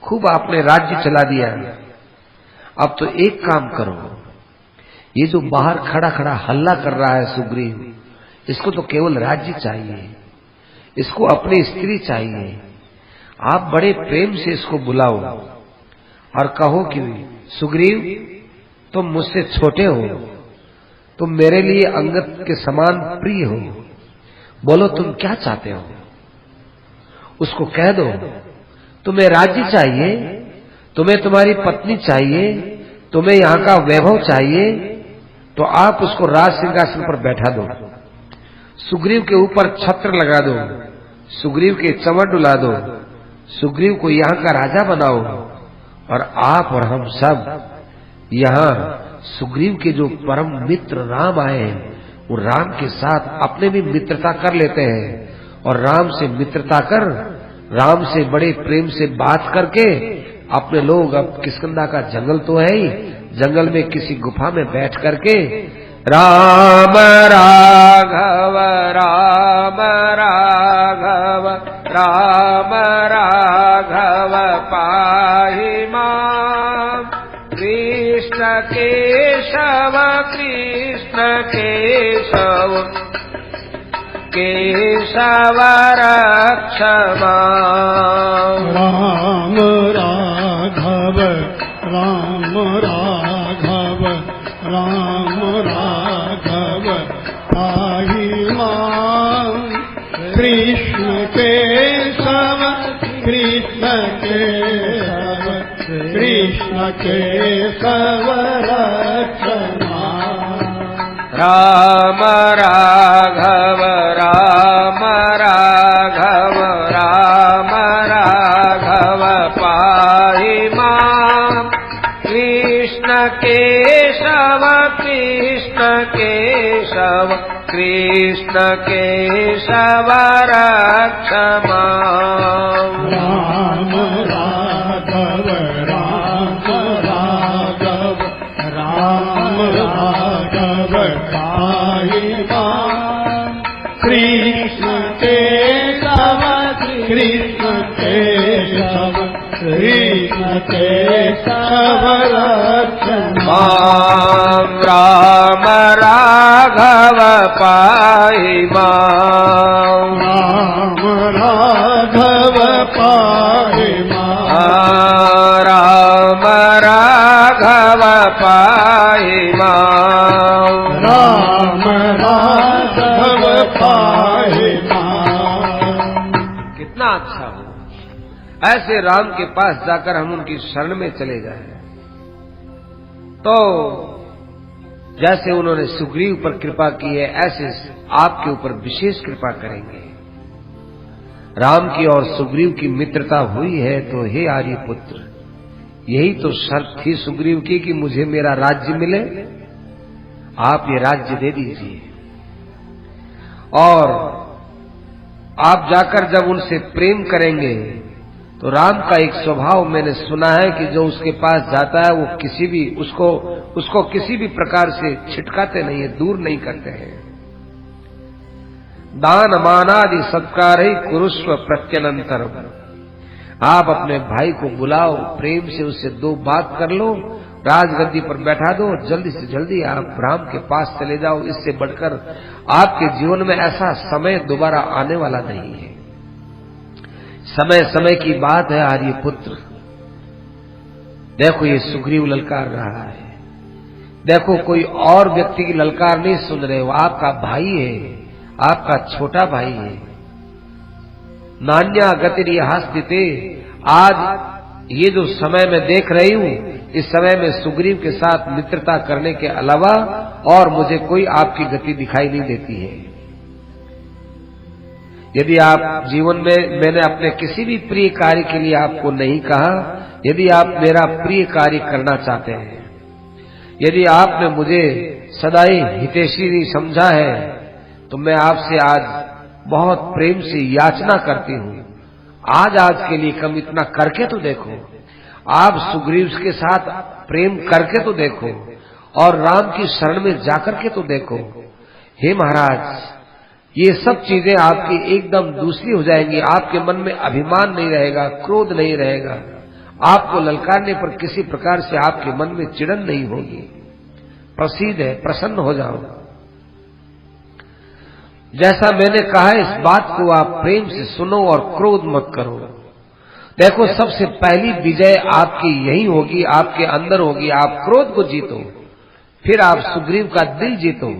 खूब आपने राज्य चला दिया, अब तो एक काम करो, ये जो बाहर खड़ा खड़ा हल्ला कर रहा है सुग्रीव, इसको तो केवल राज्य चाहिए, इसको अपनी स्त्री चाहिए। आप बड़े प्रेम से इसको बुलाओ और कहो कि सुग्रीव तुम मुझसे छोटे हो, तुम मेरे लिए अंगद के समान प्रिय हो, बोलो तुम क्या चाहते हो। उसको कह दो तुम्हें राज्य चाहिए, तुम्हें तुम्हारी पत्नी चाहिए, तुम्हें यहाँ का वैभव चाहिए, तो आप उसको राज सिंहासन पर बैठा दो, सुग्रीव के ऊपर छत्र लगा दो, सुग्रीव के चमड़ डुला दो, सुग्रीव को यहाँ का राजा बनाओ, और आप और हम सब यहाँ सुग्रीव के जो परम मित्र राम आए हैं, वो राम के साथ अपने भी मित्रता कर लेते हैं, और राम से मित्रता कर, राम से बड़े प्रेम से बात करके अपने लोग, अब किष्किंधा का जंगल तो है ही, जंगल में किसी गुफा में बैठ करके राम राघव राम राघव राम राघव पाहि मां, कृष्ण केशव कृष्ण केशव केशव रक्ष मां। राम राघव राम राघव राम राघव पाहि मां, कृष्ण केशव कृष्ण केशव कृष्ण केशव रक्ष मां। राम राघव राम राघव राम राघव पाहि मां, कृष्ण केशव कृष्ण केशव कृष्ण केशव रक्ष मां। राम राघव राम राघव राम राघव पाहि मां, कृष्ण केशव कृष्ण केशव कृष्ण केशव रक्ष मां। राम राघव पाहि मां, राम राघव पाहि मां, राम राघव पाहि मां, राम राघव पाहि मां। कितना अच्छा हो, ऐसे राम के पास जाकर हम उनकी शरण में चले जाएं, तो जैसे उन्होंने सुग्रीव पर कृपा की है, ऐसे आपके ऊपर विशेष कृपा करेंगे। राम की और सुग्रीव की मित्रता हुई है, तो हे आर्यपुत्र, यही तो शर्त थी सुग्रीव की कि मुझे मेरा राज्य मिले, आप ये राज्य दे दीजिए। और आप जाकर जब उनसे प्रेम करेंगे, तो राम का एक स्वभाव मैंने सुना है कि जो उसके पास जाता है वो किसी भी उसको किसी भी प्रकार से छिटकाते नहीं है, दूर नहीं करते हैं। दान मानादि सत्कार ही कुरुष्व प्रत्यनंतर। आप अपने भाई को बुलाओ, प्रेम से उससे दो बात कर लो, राजगद्दी पर बैठा दो, जल्दी से जल्दी आप राम के पास चले जाओ। इससे बढ़कर आपके जीवन में ऐसा समय दोबारा आने वाला नहीं है। समय समय की बात है आर्यपुत्र। देखो ये सुग्रीव ललकार रहा है, देखो कोई और व्यक्ति की ललकार नहीं सुन रहे हो, आपका भाई है, आपका छोटा भाई है। नान्या गतिर्यः स्थिते, आज ये जो समय मैं देख रही हूं, इस समय में सुग्रीव के साथ मित्रता करने के अलावा और मुझे कोई आपकी गति दिखाई नहीं देती है। यदि आप जीवन में मैंने अपने किसी भी प्रिय कार्य के लिए आपको नहीं कहा, यदि आप मेरा प्रिय कार्य करना चाहते हैं, यदि आपने मुझे सदाई हितैषी नहीं समझा है, तो मैं आपसे आज बहुत प्रेम से याचना करती हूं, आज के लिए कम इतना करके तो देखो, आप सुग्रीव के साथ प्रेम करके तो देखो और राम की शरण में जाकर के तो देखो। हे महाराज, ये सब चीजें आपकी एकदम दूसरी हो जाएंगी। आपके मन में अभिमान नहीं रहेगा, क्रोध नहीं रहेगा, आपको ललकारने पर किसी प्रकार से आपके मन में चिड़न नहीं होगी। प्रसीद है, प्रसन्न हो जाओ। जैसा मैंने कहा इस बात को आप प्रेम से सुनो और क्रोध मत करो। देखो, सबसे पहली विजय आपकी यही होगी, आपके अंदर होगी। आप क्रोध को जीतो, फिर आप सुग्रीव का दिल जीतो,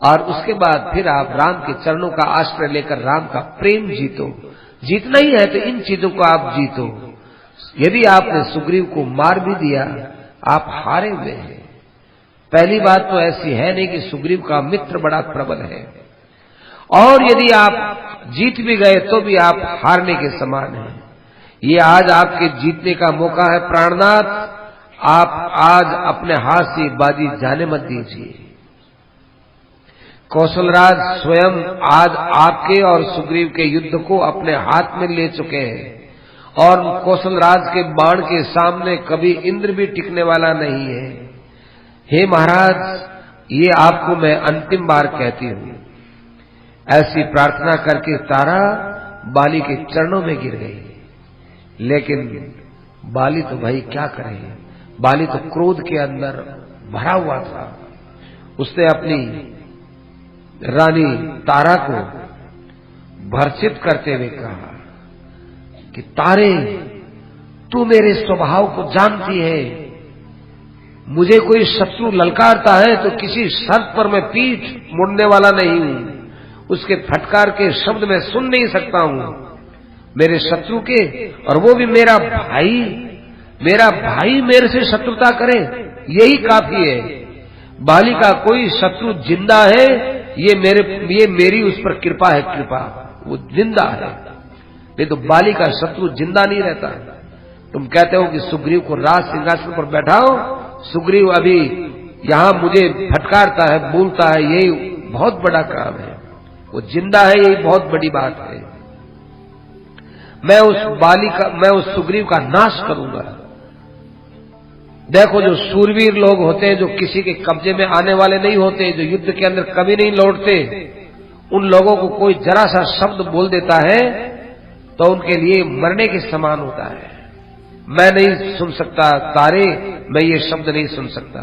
और उसके बाद फिर आप राम के चरणों का आश्रय लेकर राम का प्रेम जीतो। जीतना ही है तो इन चीजों को आप जीतो। यदि आपने सुग्रीव को मार भी दिया, आप हारे हुए हैं। पहली बात तो ऐसी है नहीं कि सुग्रीव का मित्र बड़ा प्रबल है, और यदि आप जीत भी गए तो भी आप हारने के समान हैं। ये आज आपके जीतने का मौका है प्राणनाथ। आप आज अपने हाथ से बाजी जाने मत दीजिए। कौशलराज स्वयं आज आपके और सुग्रीव के युद्ध को अपने हाथ में ले चुके हैं, और कौशलराज के बाण के सामने कभी इंद्र भी टिकने वाला नहीं है। हे महाराज, ये आपको मैं अंतिम बार कहती हूं। ऐसी प्रार्थना करके तारा बाली के चरणों में गिर गई। लेकिन बाली तो भाई क्या करे, बाली तो क्रोध के अंदर भरा हुआ था। उसने अपनी रानी तारा को भर्त्सित करते हुए कहा कि तारे, तू मेरे स्वभाव को जानती है। मुझे कोई शत्रु ललकारता है तो किसी शर्त पर मैं पीठ मुड़ने वाला नहीं हूं। उसके फटकार के शब्द मैं सुन नहीं सकता हूं। मेरे शत्रु के, और वो भी मेरा भाई मेरे से शत्रुता करे, यही काफी है। बाली का कोई शत्रु जिंदा है, ये मेरी उस पर कृपा है। कृपा, वो जिंदा है, नहीं तो बाली का शत्रु जिंदा नहीं रहता। तुम कहते हो कि सुग्रीव को राज सिंहासन पर बैठाओ, सुग्रीव अभी यहां मुझे फटकारता है, बोलता है, यही बहुत बड़ा काम है। वो जिंदा है, यही बहुत बड़ी बात है। मैं उस सुग्रीव का नाश करूंगा। देखो, जो शूरवीर लोग होते हैं, जो किसी के कब्जे में आने वाले नहीं होते, जो युद्ध के अंदर कभी नहीं लौटते, उन लोगों को कोई जरा सा शब्द बोल देता है तो उनके लिए मरने के समान होता है। मैं नहीं सुन सकता तारे, मैं ये शब्द नहीं सुन सकता।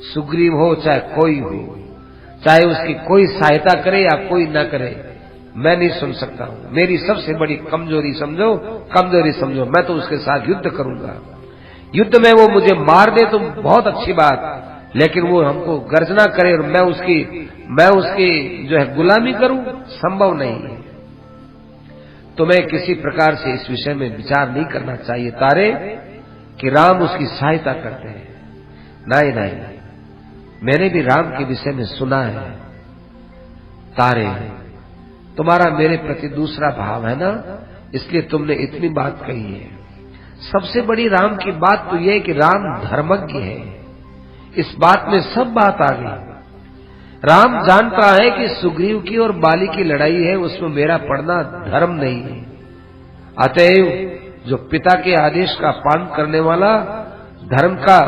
सुग्रीव हो चाहे कोई हो, चाहे उसकी कोई सहायता करे या कोई ना करे, मैं नहीं सुन सकता हूं। मेरी सबसे बड़ी कमजोरी समझो, मैं तो उसके साथ युद्ध करूंगा। युद्ध में वो मुझे मार दे तो बहुत अच्छी बात, लेकिन वो हमको गर्जना करे और मैं उसकी जो है गुलामी करूं, संभव नहीं है। तुम्हें किसी प्रकार से इस विषय में विचार नहीं करना चाहिए तारे कि राम उसकी सहायता करते हैं। नहीं, मैंने भी राम के विषय में सुना है। तारे, तुम्हारा मेरे प्रति दूसरा भाव है ना, इसलिए तुमने इतनी बात कही है। सबसे बड़ी राम की बात तो यह है कि राम धर्मज्ञ है। इस बात में सब बात आ गई। राम जानता है कि सुग्रीव की और बाली की लड़ाई है, उसमें मेरा पड़ना धर्म नहीं है। अतएव जो पिता के आदेश का पालन करने वाला, धर्म का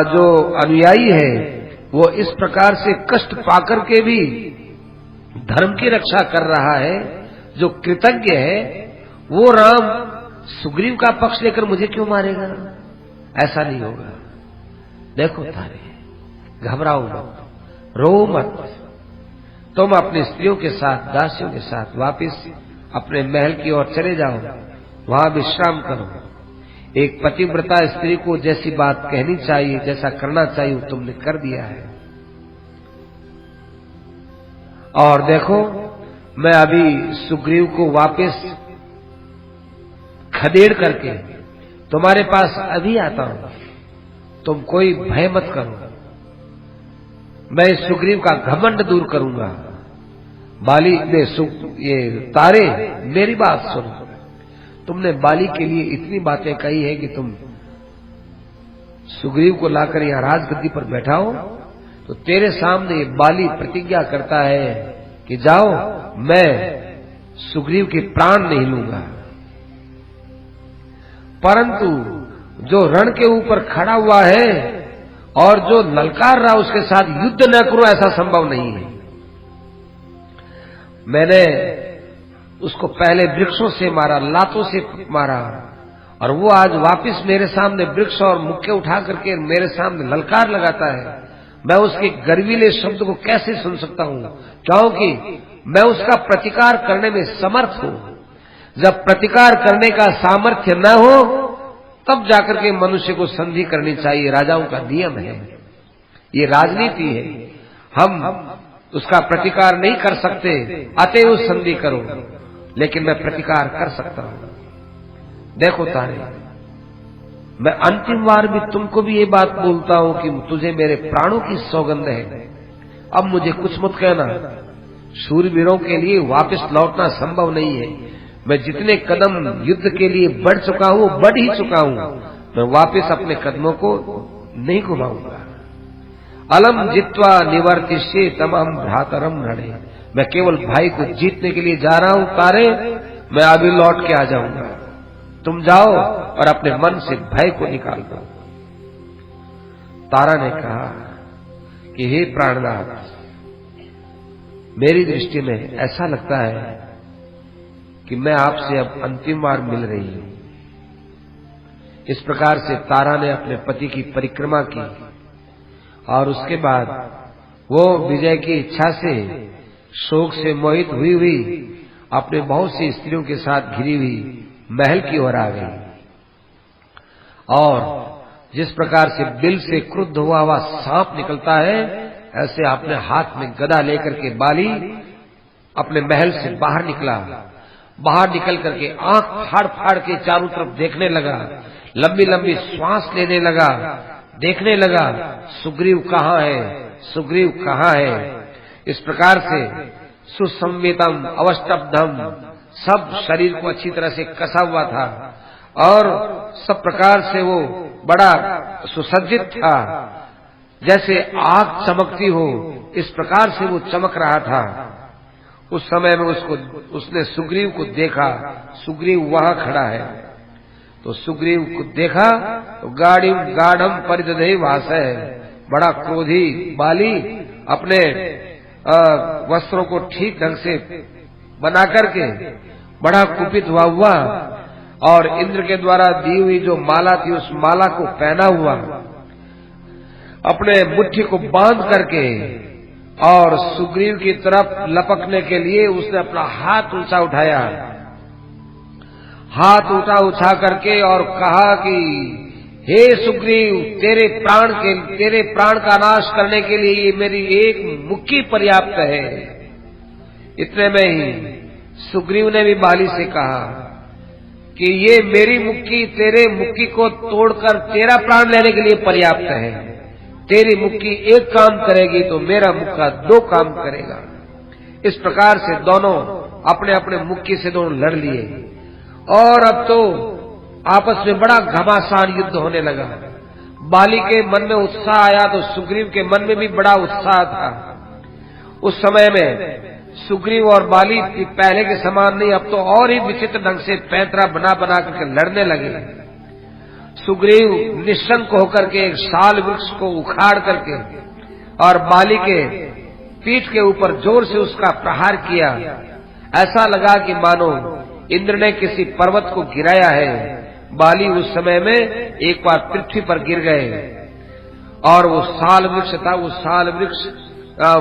जो अनुयायी है, वो इस प्रकार से कष्ट पाकर के भी धर्म की रक्षा कर रहा है। जो कृतज्ञ है, वो राम सुग्रीव का पक्ष लेकर मुझे क्यों मारेगा? ऐसा नहीं होगा। देखो तारे, घबराओ मत, रो मत। तुम अपनी स्त्रियों के साथ, दासियों के साथ वापिस अपने महल की ओर चले जाओ, वहां विश्राम करो। एक पतिव्रता स्त्री को जैसी बात कहनी चाहिए, जैसा करना चाहिए, वो तुमने कर दिया है। और देखो, मैं अभी सुग्रीव को वापस खदेड़ करके तुम्हारे पास अभी आता हूं। तुम कोई भय मत करो, मैं इस सुग्रीव का घमंड दूर करूंगा। बाली ने ये तारे, मेरी बात सुनो। तुमने बाली के लिए इतनी बातें कही है कि तुम सुग्रीव को लाकर यहां राजगद्दी पर बैठाओ, तो तेरे सामने बाली प्रतिज्ञा करता है कि जाओ, मैं सुग्रीव के प्राण नहीं लूंगा। परंतु जो रण के ऊपर खड़ा हुआ है और जो ललकार रहा, उसके साथ युद्ध न करूं, ऐसा संभव नहीं है। मैंने उसको पहले वृक्षों से मारा, लातों से मारा, और वो आज वापस मेरे सामने वृक्ष और मुक्के उठा करके मेरे सामने ललकार लगाता है, मैं उसके गर्वीले शब्द को कैसे सुन सकता हूं? क्योंकि मैं उसका प्रतिकार करने में समर्थ हूं। जब प्रतिकार करने का सामर्थ्य न हो तब जाकर के मनुष्य को संधि करनी चाहिए। राजाओं का नियम है, ये राजनीति है। हम उसका प्रतिकार नहीं कर सकते, अतएव संधि करो, लेकिन मैं प्रतिकार कर सकता हूं। देखो तारे, मैं अंतिम बार भी तुमको भी ये बात बोलता हूं कि तुझे मेरे प्राणों की सौगंध है। अब मुझे कुछ मत कहना। शूरवीरों के लिए वापस लौटना संभव नहीं है। मैं जितने कदम युद्ध के लिए बढ़ चुका हूं, बढ़ ही चुका हूं। मैं वापस अपने कदमों को नहीं घुमाऊंगा। अलम जित्वा निवर्तिष्ये तमहम भ्रातरम रणे। मैं केवल भाई को जीतने के लिए जा रहा हूं तारे, मैं अभी लौट के आ जाऊंगा। तुम जाओ और अपने मन से भय को निकाल दो। तारा ने कहा कि हे प्राणनाथ, मेरी दृष्टि में ऐसा लगता है कि मैं आपसे अब अंतिम बार मिल रही हूं। इस प्रकार से तारा ने अपने पति की परिक्रमा की और उसके बाद वो विजय की इच्छा से शोक से मोहित हुई हुई अपने बहुत सी स्त्रियों के साथ घिरी हुई महल की ओर आ गई। और जिस प्रकार से बिल से क्रुद्ध हुआ सांप निकलता है, ऐसे अपने हाथ में गदा लेकर के बाली अपने महल से बाहर निकला। बाहर निकल करके आंख फाड़ फाड़ के चारों तरफ देखने लगा, लंबी लंबी श्वास लेने लगा, देखने लगा सुग्रीव कहाँ है, सुग्रीव कहाँ है। इस प्रकार से सुसंवेतम अवष्टब्धम, सब शरीर को अच्छी तरह से कसा हुआ था और सब प्रकार से वो बड़ा सुसज्जित था, जैसे आग चमकती हो इस प्रकार से वो चमक रहा था। उस समय में उसने सुग्रीव को देखा। सुग्रीव वहां खड़ा है, तो सुग्रीव को देखा तो गाढ़म परिदधे वासय, बड़ा क्रोधी बाली अपने वस्त्रों को ठीक ढंग से बना करके बड़ा कुपित हुआ और इंद्र के द्वारा दी हुई जो माला थी उस माला को पहना हुआ, अपने मुट्ठी को बांध करके और सुग्रीव की तरफ लपकने के लिए उसने अपना हाथ ऊंचा उठाया। हाथ उठा करके और कहा कि हे सुग्रीव, तेरे प्राण का नाश करने के लिए मेरी एक मुक्की पर्याप्त है। इतने में ही सुग्रीव ने भी बाली से कहा कि ये मेरी मुक्की तेरे मुक्की को तोड़कर तेरा प्राण लेने के लिए पर्याप्त है। तेरी मुक्की एक काम करेगी तो मेरा मुक्का दो काम करेगा। इस प्रकार से दोनों अपने अपने मुक्की से दोनों लड़ लिए और अब तो आपस में बड़ा घमासान युद्ध होने लगा। बाली के मन में उत्साह आया तो सुग्रीव के मन में भी बड़ा उत्साह था। उस समय में सुग्रीव और बाली पहले के समान नहीं, अब तो और ही विचित्र ढंग से पैंतरा बना बना करके लड़ने लगे। सुग्रीव निशंक होकर के एक साल वृक्ष को उखाड़ करके और बाली के पीठ के ऊपर जोर से उसका प्रहार किया। ऐसा लगा कि मानो इंद्र ने किसी पर्वत को गिराया है। बाली उस समय में एक बार पृथ्वी पर गिर गए और वो साल वृक्ष था, वो साल वृक्ष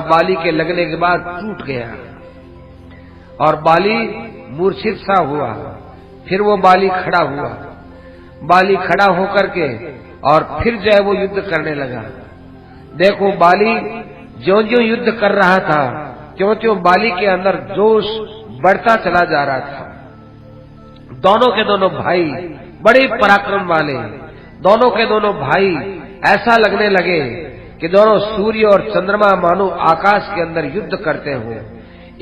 बाली के लगने के बाद टूट गया और बाली मूर्छित सा हुआ। फिर वो बाली खड़ा हुआ। बाली खड़ा होकर के और फिर जो है वो युद्ध करने लगा। देखो बाली ज्यों-ज्यों युद्ध कर रहा था त्यों-त्यों बाली के अंदर जोश बढ़ता चला जा रहा था। दोनों के दोनों भाई बड़े पराक्रम वाले, दोनों के दोनों भाई ऐसा लगने लगे कि दोनों सूर्य और चंद्रमा मानो आकाश के अंदर युद्ध करते हो।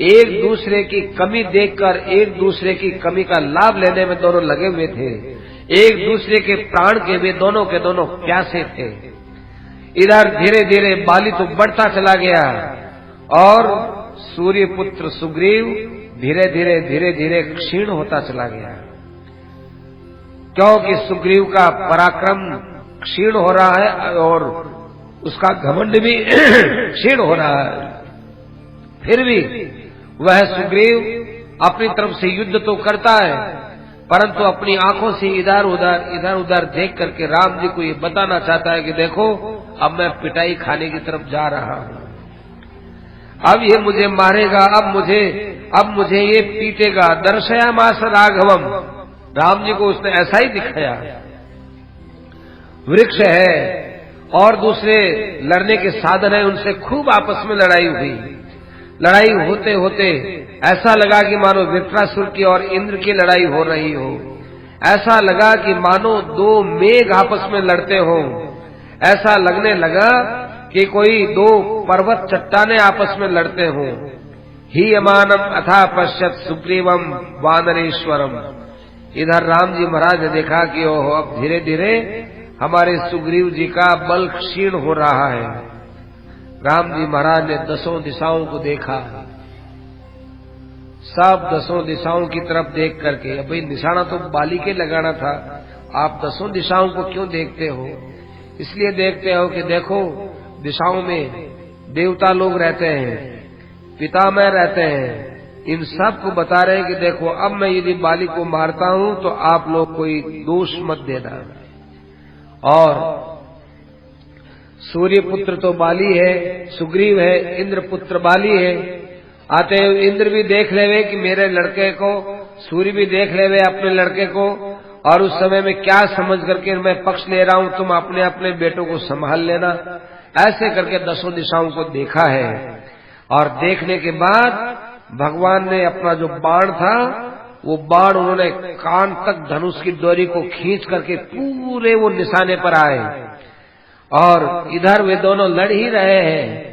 एक दूसरे की कमी देखकर एक दूसरे की कमी का लाभ लेने में दोनों लगे हुए थे। एक दूसरे के प्राण के वे दोनों के दोनों प्यासे थे। इधर धीरे धीरे बाली तो बढ़ता चला गया और सूर्य पुत्र सुग्रीव धीरे धीरे क्षीण होता चला गया, क्योंकि सुग्रीव का पराक्रम क्षीण हो रहा है और उसका घमंड भी क्षीण हो रहा है। फिर भी वह सुग्रीव अपनी तरफ से युद्ध तो करता है, परंतु अपनी आंखों से इधर उधर देख करके राम जी को ये बताना चाहता है कि देखो अब मैं पिटाई खाने की तरफ जा रहा हूं, अब ये मुझे मारेगा, अब मुझे ये पीटेगा। दर्शयामास राघवम, राम जी को उसने ऐसा ही दिखाया। वृक्ष है और दूसरे लड़ने के साधन है, उनसे खूब आपस में लड़ाई हुई। लड़ाई होते होते ऐसा लगा कि मानो वृत्रासुर की और इंद्र की लड़ाई हो रही हो। ऐसा लगा कि मानो दो मेघ आपस में लड़ते हो। ऐसा लगने लगा कि कोई दो पर्वत चट्टाने आपस में लड़ते हो। ही अमानम अथा पश्यत सुग्रीवम वानरेश्वरम। इधर राम जी महाराज ने देखा कि ओहो, अब धीरे धीरे हमारे सुग्रीव जी का बल क्षीण हो रहा है। राम जी महाराज ने दसों दिशाओं को देखा, सब दसों दिशाओं की तरफ देख करके, अब भाई निशाना तो बाली के लगाना था, आप दसों दिशाओं को क्यों देखते हो? इसलिए देखते हो कि देखो दिशाओं में देवता लोग रहते हैं, पितामह रहते हैं, इन सब को बता रहे हैं कि देखो अब मैं यदि बाली को मारता हूं तो आप लोग कोई दोष मत देना। और सूर्य पुत्र तो बाली है, सुग्रीव है, इंद्र पुत्र बाली है। आते इंद्र भी देख लेवे कि मेरे लड़के को, सूर्य भी देख लेवे अपने लड़के को, और उस समय में क्या समझ करके मैं पक्ष ले रहा हूं, तुम अपने अपने बेटों को संभाल लेना। ऐसे करके दसों दिशाओं को देखा है। और देखने के बाद भगवान ने अपना जो बाण था, वो बाण उन्होंने कान तक धनुष की डोरी को खींच करके पूरे वो निशाने पर आए। और इधर वे दोनों लड़ ही रहे हैं।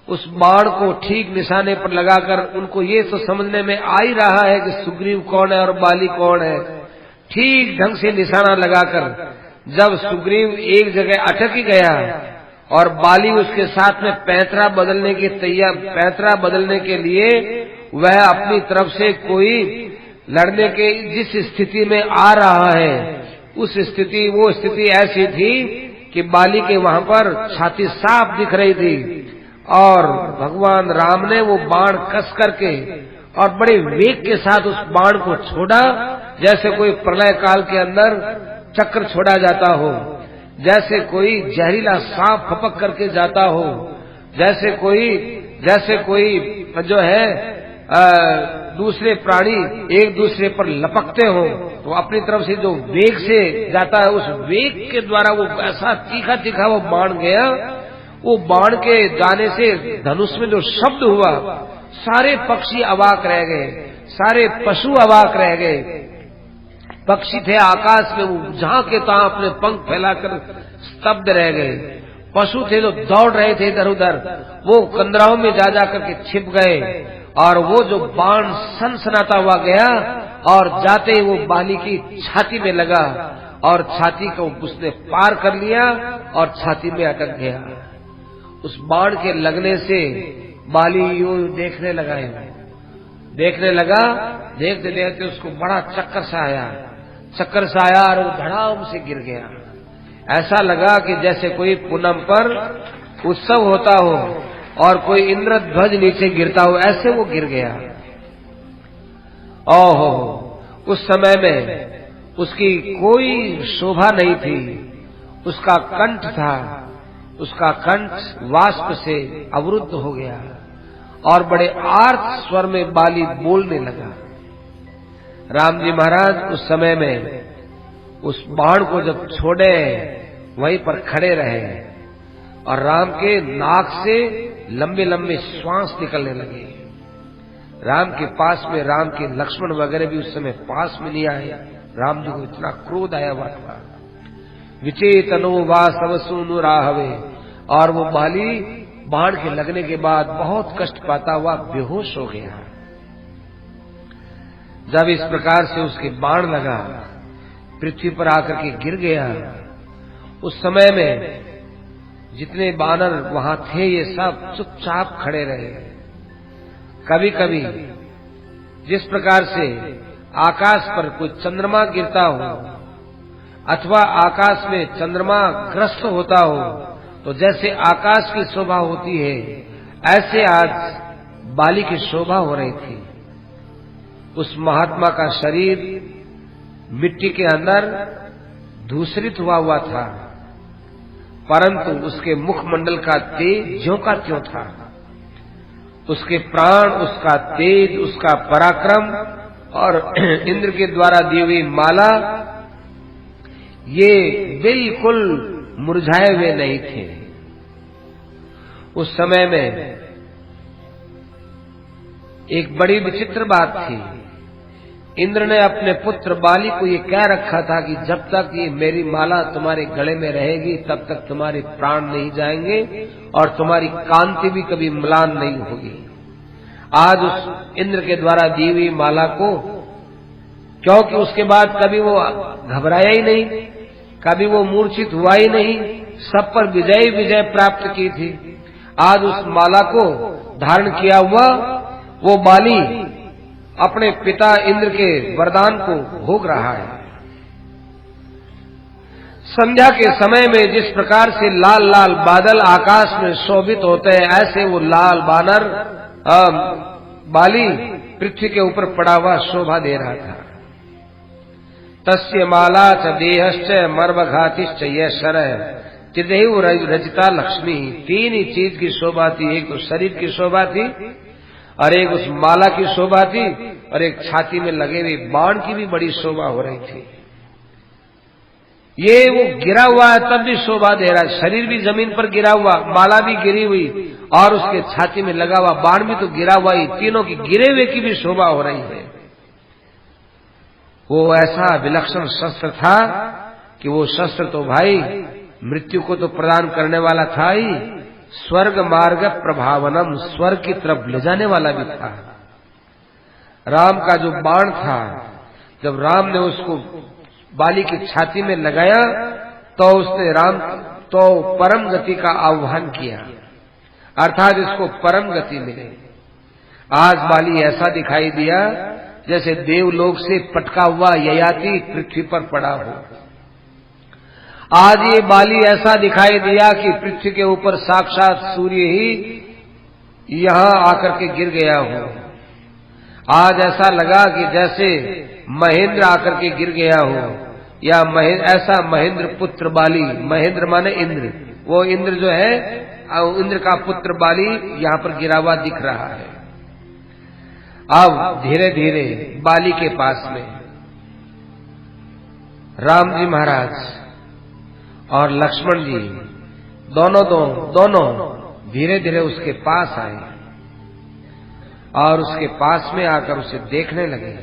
उस बाण को ठीक निशाने पर लगाकर उनको ये तो समझने में आ ही रहा है कि सुग्रीव कौन है और बाली कौन है। ठीक ढंग से निशाना लगाकर जब सुग्रीव एक जगह अटक ही गया और बाली उसके साथ में पैंतरा बदलने के लिए वह अपनी तरफ से कोई लड़ने के जिस स्थिति में आ रहा है, वो स्थिति ऐसी थी कि बाली के वहां पर छाती साफ दिख रही थी। और भगवान राम ने वो बाण कस करके और बड़े वेग के साथ उस बाण को छोड़ा, जैसे कोई प्रलय काल के अंदर चक्र छोड़ा जाता हो, जैसे कोई जहरीला सांप फपक करके जाता हो, जैसे कोई जो है दूसरे प्राणी एक दूसरे पर लपकते हो, तो अपनी तरफ से जो वेग से जाता है, उस वेग के द्वारा वो ऐसा तीखा तीखा वो बाण गया। वो बाण के जाने से धनुष में जो शब्द हुआ, सारे पक्षी अवाक रह गए, सारे पशु अवाक रह गए। पक्षी थे आकाश में, वो जहां के तहां अपने पंख फैलाकर स्तब्ध रह गए। पशु थे जो दौड़ रहे थे इधर उधर, वो कंदराओं में जा करके छिप गए। और वो जो बाण सनसनाता हुआ गया और जाते ही वो बाली की छाती में लगा और छाती को उसने पार कर लिया और छाती में अटक गया। उस बाण के लगने से बाली यूं देखने लगा, देखते देखते उसको बड़ा चक्कर सा आया और वो धड़ाम से गिर गया। ऐसा लगा कि जैसे कोई पूनम पर उत्सव होता हो और कोई इंद्रध्वज नीचे गिरता हो, ऐसे वो गिर गया। ओहो, उस समय में उसकी कोई शोभा नहीं थी। उसका कंठ था, उसका कंठ वाष्प से अवरुद्ध हो गया और बड़े आर्त स्वर में बाली बोलने लगा। राम जी महाराज उस समय में उस बाण को जब छोड़े, वहीं पर खड़े रहे और राम के नाक से लंबे लंबे श्वास निकलने लगे। राम के पास में राम के लक्ष्मण वगैरह भी उस समय पास में नहीं आए। राम जी को इतना क्रोध आया हुआ था। विचेतनो वा सवसुनु राहवे, और वो बाली बाण के लगने के बाद बहुत कष्ट पाता हुआ बेहोश हो गया। जब इस प्रकार से उसके बाण लगा, पृथ्वी पर आकर के गिर गया। उस समय में जितने बानर वहां थे, ये सब चुपचाप खड़े रहे। कभी कभी जिस प्रकार से आकाश पर कोई चंद्रमा गिरता हो अथवा आकाश में चंद्रमा ग्रस्त होता हो, तो जैसे आकाश की शोभा होती है, ऐसे आज बाली की शोभा हो रही थी। उस महात्मा का शरीर मिट्टी के अंदर धूसरित हुआ था, परंतु उसके मुखमंडल का तेज ज्यों का त्यों था। उसके प्राण, उसका तेज, उसका पराक्रम और इंद्र के द्वारा दी हुई माला ये बिल्कुल मुरझाए हुए नहीं थे। उस समय में एक बड़ी विचित्र बात थी। इंद्र ने अपने पुत्र बाली को ये कह रखा था कि जब तक ये मेरी माला तुम्हारे गले में रहेगी तब तक तुम्हारे प्राण नहीं जाएंगे और तुम्हारी कांति भी कभी म्लान नहीं होगी। आज उस इंद्र के द्वारा दी हुई माला को, क्योंकि उसके बाद कभी वो घबराया ही नहीं, कभी वो मूर्छित हुआ ही नहीं, सब पर विजय प्राप्त की थी। आज उस माला को धारण किया हुआ वो बाली अपने पिता इंद्र के वरदान को भोग रहा है। संध्या के समय में जिस प्रकार से लाल लाल बादल आकाश में शोभित होते हैं, ऐसे वो लाल बानर बाली पृथ्वी के ऊपर पड़ा हुआ शोभा दे रहा था। तस्य माला च देहश्च मर्मघातिश्च यशरः त्रिदेव रचिता लक्ष्मी। तीन ही चीज की शोभा थी, एक तो शरीर की शोभा थी और एक उस माला की शोभा थी और एक छाती में लगे हुए बाण की भी बड़ी शोभा हो रही थी। ये वो गिरा हुआ है तब भी शोभा दे रहा है, शरीर भी जमीन पर गिरा हुआ, माला भी गिरी हुई और उसके छाती में लगा हुआ बाण भी तो गिरा हुआ ही, तीनों की गिरे हुए की भी शोभा हो रही है। वो ऐसा विलक्षण शस्त्र था कि वो शस्त्र तो भाई मृत्यु को तो प्रदान करने वाला था ही, स्वर्ग मार्ग प्रभावनम, स्वर्ग की तरफ ले जाने वाला भी था। राम का जो बाण था, जब राम ने उसको बाली की छाती में लगाया तो उसने तो परम गति का आह्वान किया, अर्थात इसको परम गति मिले। आज बाली ऐसा दिखाई दिया जैसे देवलोक से पटका हुआ ययाति पृथ्वी पर पड़ा हो। आज ये बाली ऐसा दिखाई दिया कि पृथ्वी के ऊपर साक्षात सूर्य ही यहां आकर के गिर गया हो। आज ऐसा लगा कि जैसे महेंद्र आकर के गिर गया हो, या ऐसा महेंद्र पुत्र बाली, महेंद्र माने इंद्र, वो इंद्र जो है इंद्र का पुत्र बाली यहां पर गिरा हुआ दिख रहा है। अब धीरे धीरे बाली के पास में राम जी महाराज और लक्ष्मण जी दोनों धीरे धीरे उसके पास आए और उसके पास में आकर उसे देखने लगे।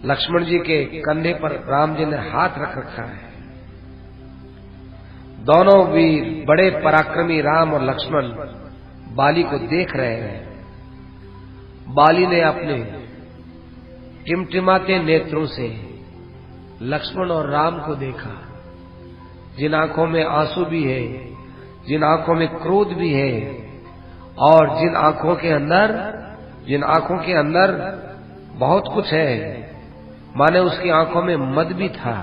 लक्ष्मण जी के कंधे पर राम जी ने हाथ रख रखा है। दोनों वीर बड़े पराक्रमी राम और लक्ष्मण बाली को देख रहे हैं। बाली ने अपने टिमटिमाते नेत्रों से लक्ष्मण और राम को देखा, जिन आंखों में आंसू भी है, जिन आंखों में क्रोध भी है और जिन आंखों के अंदर बहुत कुछ है। माने उसकी आंखों में मद भी था,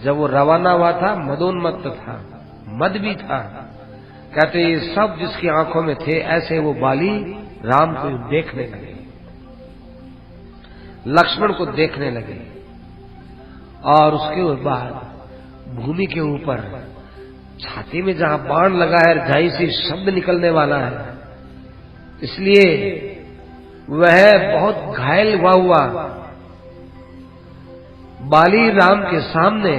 जब वो रवाना हुआ था मदोन्मत्त था, मद भी था। कहते ये सब जिसकी आंखों में थे, ऐसे वो बाली राम को देखने लगे, लक्ष्मण को देखने लगे और उसके बाद भूमि के ऊपर छाती में जहां बाण लगा है, रजाई से शब्द निकलने वाला है, इसलिए वह बहुत घायल हुआ बाली राम के सामने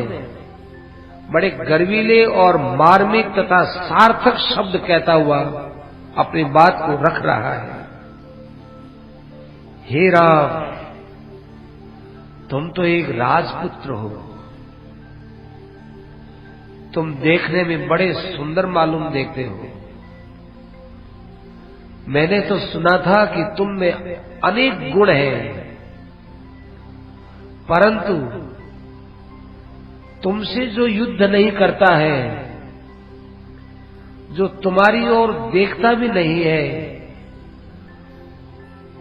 बड़े गर्वीले और मार्मिक तथा सार्थक शब्द कहता हुआ अपनी बात को रख रहा है। हे राम, तुम तो एक राजपुत्र हो, तुम देखने में बड़े सुंदर मालूम देखते हो। मैंने तो सुना था कि तुम में अनेक गुण हैं, परंतु तुमसे जो युद्ध नहीं करता है, जो तुम्हारी ओर देखता भी नहीं है,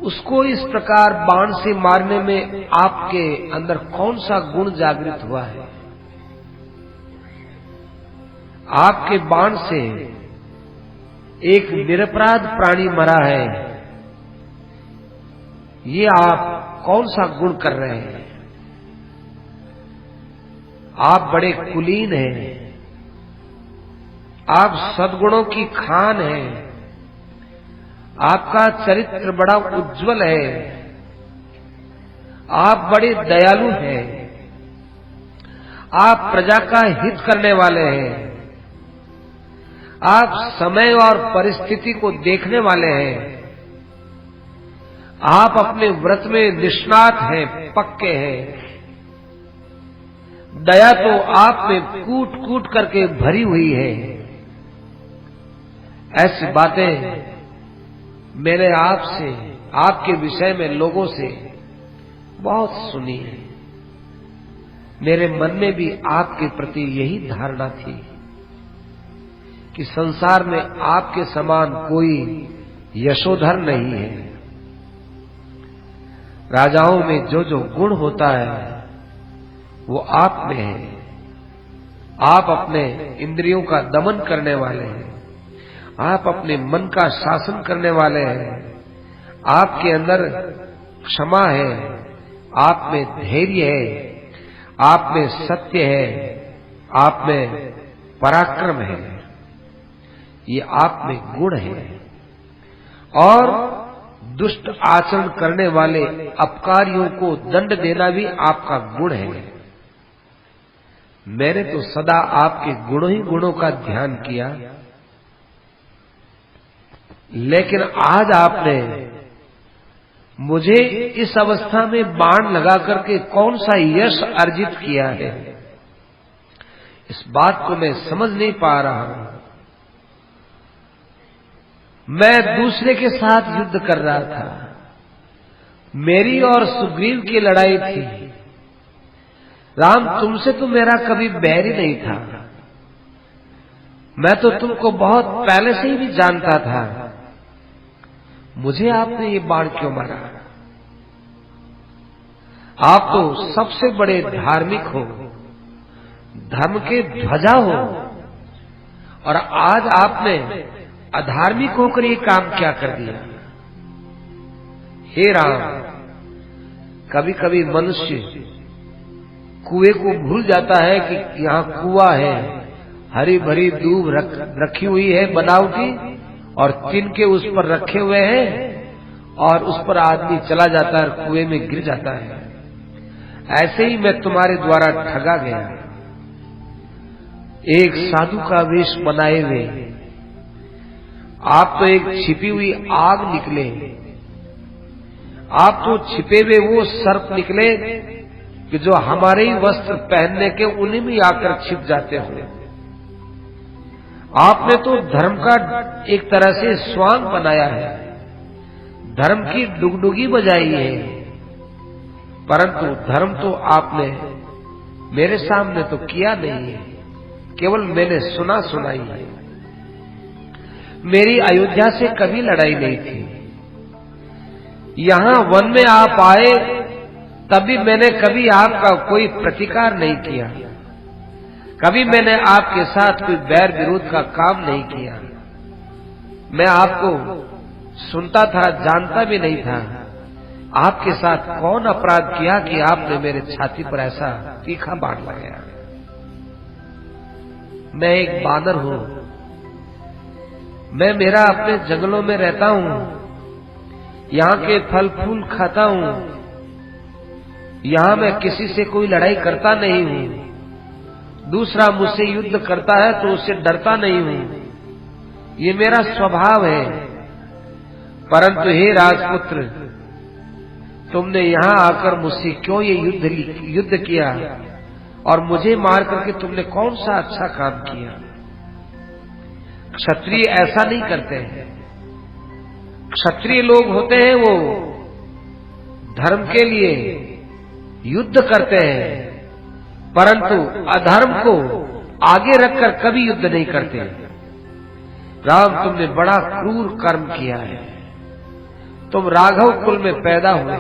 उसको इस प्रकार बाण से मारने में आपके अंदर कौन सा गुण जागृत हुआ है? आपके बाण से एक निरपराध प्राणी मरा है, ये आप कौन सा गुण कर रहे हैं? आप बड़े कुलीन हैं, आप सद्गुणों की खान हैं, आपका चरित्र बड़ा उज्जवल है, आप बड़े दयालु हैं, आप प्रजा का हित करने वाले हैं, आप समय और परिस्थिति को देखने वाले हैं, आप अपने व्रत में निष्णात हैं, पक्के हैं। दया तो आप में कूट कूट करके भरी हुई है। ऐसी बातें मैंने आपसे, आपके विषय में लोगों से बहुत सुनी है। मेरे मन में भी आपके प्रति यही धारणा थी कि संसार में आपके समान कोई यशोधर नहीं है। राजाओं में जो जो गुण होता है वो आप में है। आप अपने इंद्रियों का दमन करने वाले हैं, आप अपने मन का शासन करने वाले हैं, आपके अंदर क्षमा है, आप में धैर्य है, आप में सत्य है, आप में पराक्रम है। ये आप में गुण है। और दुष्ट आचरण करने वाले अपकारियों को दंड देना भी आपका गुण है। मैंने तो सदा आपके गुणों ही गुणों का ध्यान किया, लेकिन आज आपने मुझे इस अवस्था में बाण लगा करके कौन सा यश अर्जित किया है, इस बात को मैं समझ नहीं पा रहा हूं। मैं दूसरे के साथ युद्ध कर रहा था, मेरी और सुग्रीव की लड़ाई थी। राम, तुमसे तो मेरा कभी बैर ही नहीं था। मैं तो तुमको बहुत पहले से ही भी जानता था। मुझे आपने ये बाण क्यों मारा? आप तो सबसे बड़े धार्मिक हो, धर्म के ध्वजा हो, और आज आपने अधार्मिक होकर ये काम क्या कर दिया? हे राम, कभी कभी मनुष्य कुएं को भूल जाता है कि यहाँ कुआं है, हरी भरी दूब रखी हुई है बनावटी, और तिनके उस पर रखे हुए हैं, और उस पर आदमी चला जाता है और कुएं में गिर जाता है। ऐसे ही मैं तुम्हारे द्वारा ठगा गया। एक साधु का वेश बनाए हुए आप तो एक छिपी हुई आग निकले, आप तो छिपे हुए वो सर्प निकले कि जो हमारे ही वस्त्र पहनने के उन्हीं में आकर छिप जाते हो। आपने तो धर्म का एक तरह से स्वांग बनाया है, धर्म की डुगडुगी बजाई है, परंतु धर्म तो आपने मेरे सामने तो किया नहीं है, केवल मैंने सुना सुनाई है। मेरी अयोध्या से कभी लड़ाई नहीं थी। यहां वन में आप आए तभी मैंने कभी आपका कोई प्रतिकार नहीं किया, कभी मैंने आपके साथ कोई बैर विरोध का काम नहीं किया। मैं आपको सुनता था, जानता भी नहीं था आपके साथ कौन अपराध किया कि आपने मेरे छाती पर ऐसा तीखा बाण लगाया। मैं एक बानर हूं, मैं मेरा अपने जंगलों में रहता हूं, यहाँ के फल फूल खाता हूं, यहां मैं किसी से कोई लड़ाई करता नहीं हूं। दूसरा मुझसे युद्ध करता है तो उससे डरता नहीं हूं, ये मेरा स्वभाव है। परंतु हे राजपुत्र, तुमने यहां आकर मुझसे क्यों ये युद्ध किया, और मुझे मार करके तुमने कौन सा अच्छा काम किया? क्षत्रिय ऐसा नहीं करते हैं। क्षत्रिय लोग होते हैं वो धर्म के लिए युद्ध करते हैं, परंतु अधर्म को आगे रखकर कभी युद्ध नहीं करते। राम, तुमने बड़ा क्रूर कर्म किया है। तुम राघव कुल में पैदा हुए,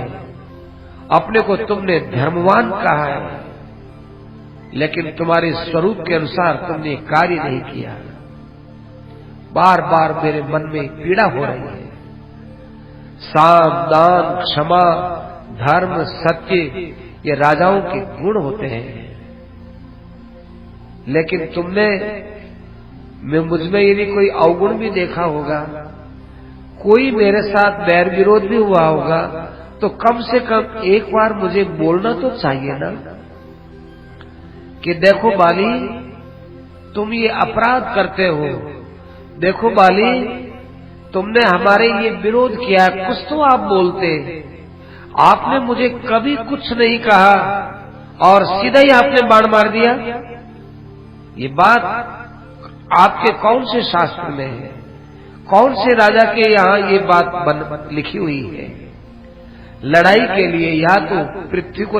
अपने को तुमने धर्मवान कहा है, लेकिन तुम्हारे स्वरूप के अनुसार तुमने कार्य नहीं किया। बार बार मेरे मन में पीड़ा हो रही है। साम, दान, क्षमा, धर्म, सत्य ये राजाओं के गुण होते हैं। लेकिन तुमने मुझमें यदि कोई अवगुण भी देखा होगा, कोई मेरे साथ बैर विरोध भी हुआ होगा, तो कम से कम एक बार मुझे बोलना तो चाहिए ना कि देखो बाली, तुम ये अपराध करते हो, देखो बाली तुमने हमारे ये विरोध किया, कुछ तो आप बोलते। आपने मुझे कभी कुछ नहीं कहा और सीधा ही आपने बाण मार दिया। ये बात आपके कौन से शास्त्र में है, कौन से राजा के यहाँ ये बात लिखी हुई है? लड़ाई के लिए या तो पृथ्वी को